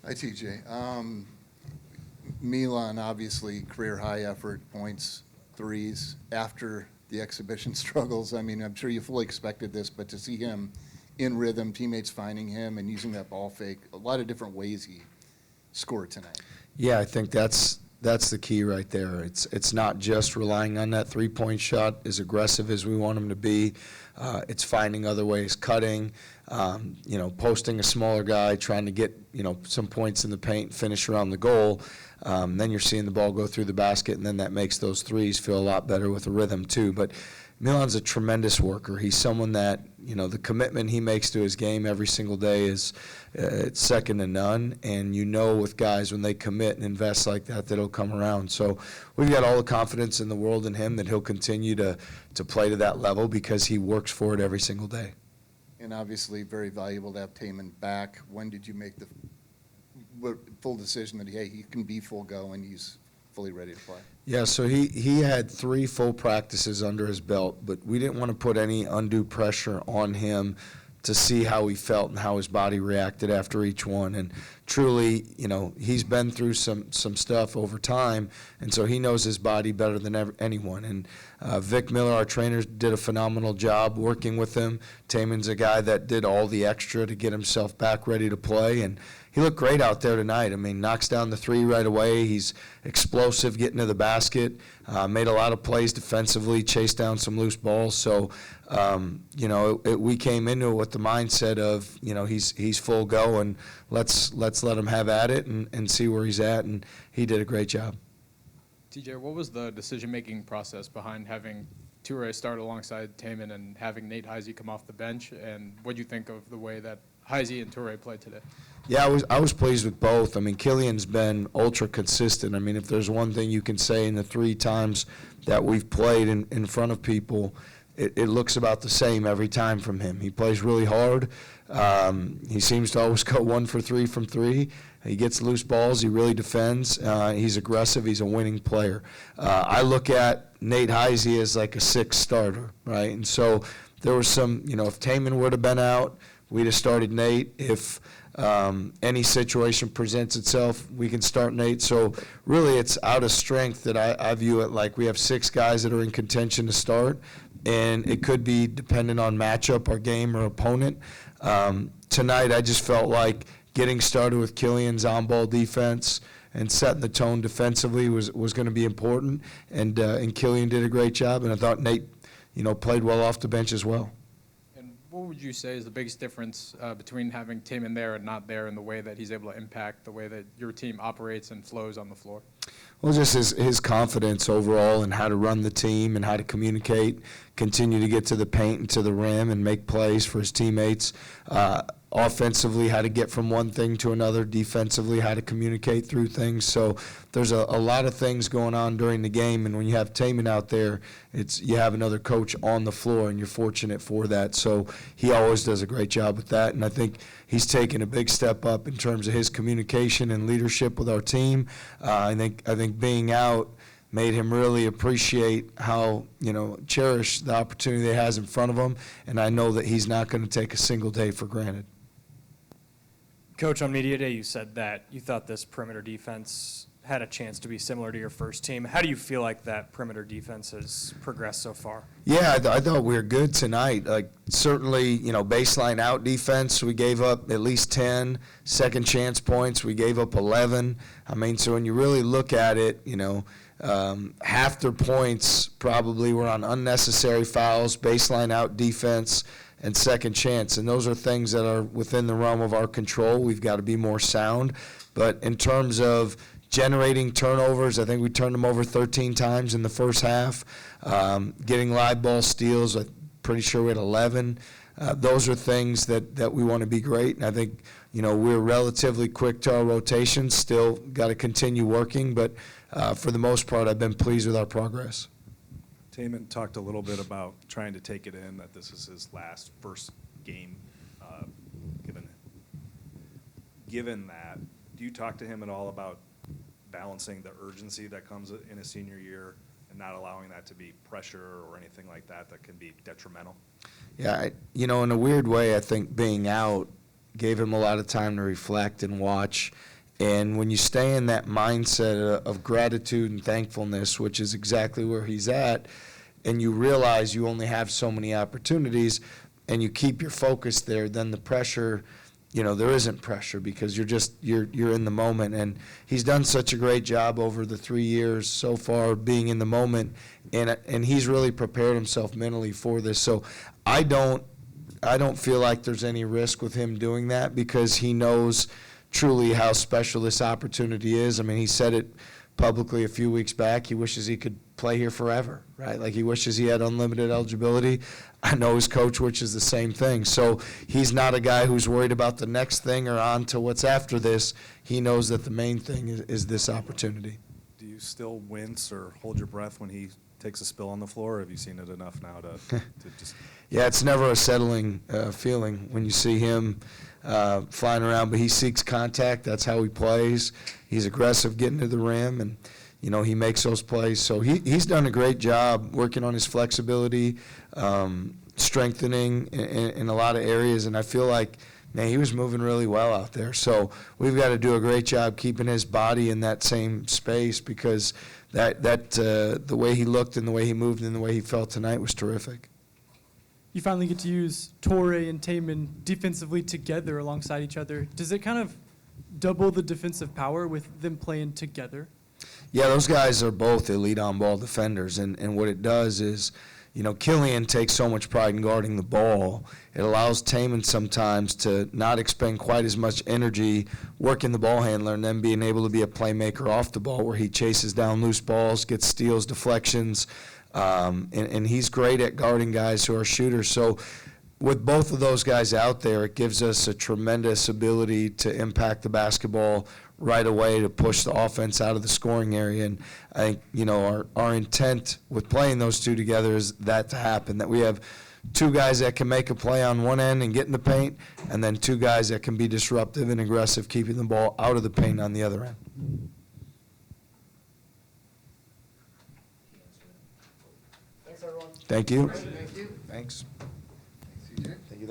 Hi, TJ. Milan, obviously, career high effort, points, threes, after the exhibition struggles. I mean, I'm sure you fully expected this, but to see him in rhythm, teammates finding him and using that ball fake, a lot of different ways he scored tonight. Yeah, I think that's the key right there. It's not just relying on that three-point shot, as aggressive as we want him to be. It's finding other ways, cutting, posting a smaller guy, trying to get, some points in the paint, finish around the goal. Then you're seeing the ball go through the basket, and then that makes those threes feel a lot better with a rhythm too. But Milan's a tremendous worker. He's someone that, the commitment he makes to his game every single day is it's second to none. And with guys when they commit and invest like that, that'll come around. So we've got all the confidence in the world in him that he'll continue to play to that level because he works for it every single day. And obviously very valuable to have Taman back. When did you make the full decision that, hey, he can be full go and he's fully ready to play? Yeah, so he had 3 full practices under his belt, but we didn't want to put any undue pressure on him to see how he felt and how his body reacted after each one. And truly, he's been through some stuff over time, and so he knows his body better than anyone. And Vic Miller, our trainer, did a phenomenal job working with him. Taman's a guy that did all the extra to get himself back ready to play, and he looked great out there tonight. I mean, knocks down the 3 right away. He's explosive getting to the basket, made a lot of plays defensively, chased down some loose balls. So, we came into it with the mindset of, he's full go, and let's let him have at it and see where he's at, and he did a great job. TJ, what was the decision-making process behind having Toure start alongside Taman and having Nate Heisey come off the bench, and what do you think of the way that Heisey and Toure played today? Yeah, I was pleased with both. I mean, Killian's been ultra consistent. I mean, if there's one thing you can say in the 3 times that we've played in front of people, it looks about the same every time from him. He plays really hard. He seems to always go 1 for 3 from 3. He gets loose balls. He really defends. He's aggressive. He's a winning player. I look at Nate Heisey as like a 6th starter, right? And so there was some, if Taman would have been out, we'd have started Nate. If any situation presents itself, we can start Nate. So really it's out of strength that I view it like we have 6 guys that are in contention to start, and it could be dependent on matchup or game or opponent. Tonight I just felt like getting started with Killian's on-ball defense and setting the tone defensively was going to be important, and Killian did a great job, and I thought Nate, played well off the bench as well. What would you say is the biggest difference between having Taman there and not there in the way that he's able to impact the way that your team operates and flows on the floor? Well, just his confidence overall and how to run the team and how to communicate, continue to get to the paint and to the rim and make plays for his teammates. Offensively, how to get from one thing to another. Defensively, how to communicate through things. So there's a lot of things going on during the game, and when you have Taman out there, you have another coach on the floor, and you're fortunate for that. So he always does a great job with that, and I think he's taken a big step up in terms of his communication and leadership with our team. I think being out made him really appreciate how, cherish the opportunity that he has in front of him, and I know that he's not going to take a single day for granted. Coach, on Media Day, you said that you thought this perimeter defense had a chance to be similar to your first team. How do you feel like that perimeter defense has progressed so far? Yeah, I thought we were good tonight. Like, certainly, baseline out defense, we gave up at least 10. Second chance points, we gave up 11. I mean, so when you really look at it, half their points probably were on unnecessary fouls, baseline out defense, and second chance. And those are things that are within the realm of our control. We've got to be more sound. But in terms of generating turnovers, I think we turned them over 13 times in the first half. Getting live ball steals, I'm pretty sure we had 11. Those are things that we want to be great. And I think, we're relatively quick to our rotations, still got to continue working. But for the most part, I've been pleased with our progress. Taman talked a little bit about trying to take it in, that this is his first game. Given that, do you talk to him at all about balancing the urgency that comes in a senior year and not allowing that to be pressure or anything like that can be detrimental? Yeah, in a weird way, I think being out gave him a lot of time to reflect and watch And when you stay in that mindset of gratitude and thankfulness, which is exactly where he's at, and you realize you only have so many opportunities, and you keep your focus there, then the pressure, there isn't pressure because you're in the moment. And he's done such a great job over the 3 years so far being in the moment, and he's really prepared himself mentally for this. So I don't feel like there's any risk with him doing that because he knows truly how special this opportunity is. I mean, he said it publicly a few weeks back. He wishes he could play here forever, right? Like he wishes he had unlimited eligibility. I know his coach wishes the same thing. So he's not a guy who's worried about the next thing or on to what's after this. He knows that the main thing is this opportunity. Do you still wince or hold your breath when he takes a spill on the floor, or have you seen it enough now to just... Yeah, it's never a settling feeling when you see him flying around, but he seeks contact. That's how he plays. He's aggressive getting to the rim, and he makes those plays. So he's done a great job working on his flexibility, strengthening in a lot of areas, and I feel like, man, he was moving really well out there. So we've got to do a great job keeping his body in that same space because the way he looked and the way he moved and the way he felt tonight was terrific. You finally get to use Torrey and Taman defensively together alongside each other. Does it kind of double the defensive power with them playing together? Yeah, those guys are both elite on-ball defenders, and what it does is, Killian takes so much pride in guarding the ball. It allows Taman sometimes to not expend quite as much energy working the ball handler and then being able to be a playmaker off the ball where he chases down loose balls, gets steals, deflections, and he's great at guarding guys who are shooters. So with both of those guys out there, it gives us a tremendous ability to impact the basketball right away to push the offense out of the scoring area. And I think, our intent with playing those two together is that to happen, that we have two guys that can make a play on one end and get in the paint, and then two guys that can be disruptive and aggressive, keeping the ball out of the paint on the other end. Thanks, everyone. Thank you. Thank you. Thanks. CJ. Thank you.